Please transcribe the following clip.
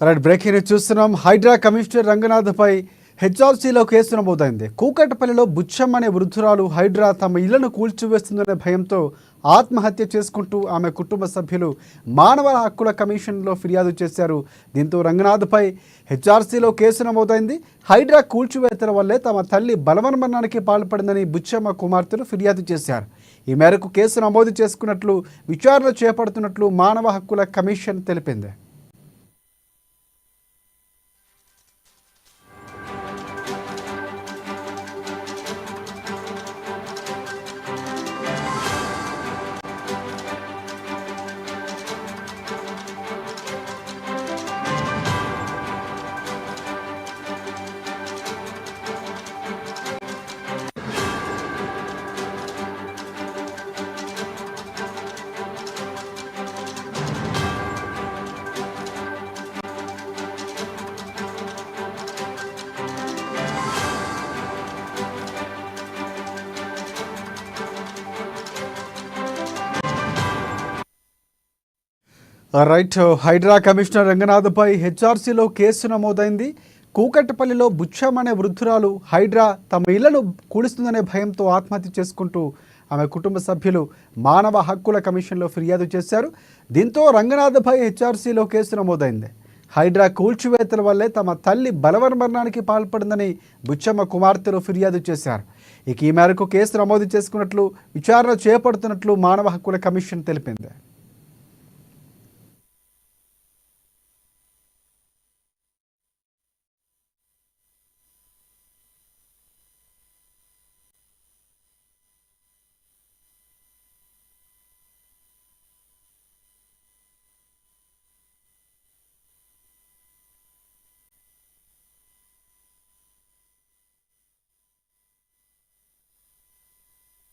Right breaking news చూస్తున్నాం. Hydraa commissioner రంగనాథ్పై హెచ్ఆర్సీలో case నమోదైంది. కూకట్పల్లిలో బుచ్చమ్మ అనే వృద్ధురాలు హైడ్రా తమ ఇళ్లను కూల్చివేస్తుందనే భయంతో ఆత్మహత్య చేసుకుంటూ ఆమె కుటుంబ సభ్యులు మానవ హక్కుల కమిషన్లో ఫిర్యాదు చేశారు. దీంతో రంగనాథ్పై హెచ్ఆర్సీలో కేసు నమోదైంది. హైడ్రా కూల్చివేతల వల్లే తమ తల్లి బలవన్మరణానికి పాల్పడిందని బుచ్చమ్మ కుమార్తెలు ఫిర్యాదు చేశారు. ఈ మేరకు కేసు నమోదు చేసుకున్నట్లు విచారణ చేపడుతున్నట్లు మానవ హక్కుల కమిషన్ తెలిపింది. రైట్, హైడ్రా కమిషనర్ రంగనాథ్పై హెచ్ఆర్సీలో కేసు నమోదైంది. కూకట్పల్లిలో బుచ్చమ్మ అనే వృద్ధురాలు హైడ్రా తమ ఇళ్లను కూలుస్తుందనే భయంతో ఆత్మహత్య చేసుకుంటూ ఆమె కుటుంబ సభ్యులు మానవ హక్కుల కమిషన్లో ఫిర్యాదు చేశారు. దీంతో రంగనాథ్పై హెచ్ఆర్సీలో కేసు నమోదైంది. హైడ్రా కూల్చివేతల వల్లే తమ తల్లి బలవన్మరణానికి పాల్పడిందని బుచ్చమ్మ కుమార్తెలు ఫిర్యాదు చేశారు. ఇక ఈ మేరకు కేసు నమోదు చేసుకున్నట్లు విచారణ చేపడుతున్నట్లు మానవ హక్కుల కమిషన్ తెలిపింది.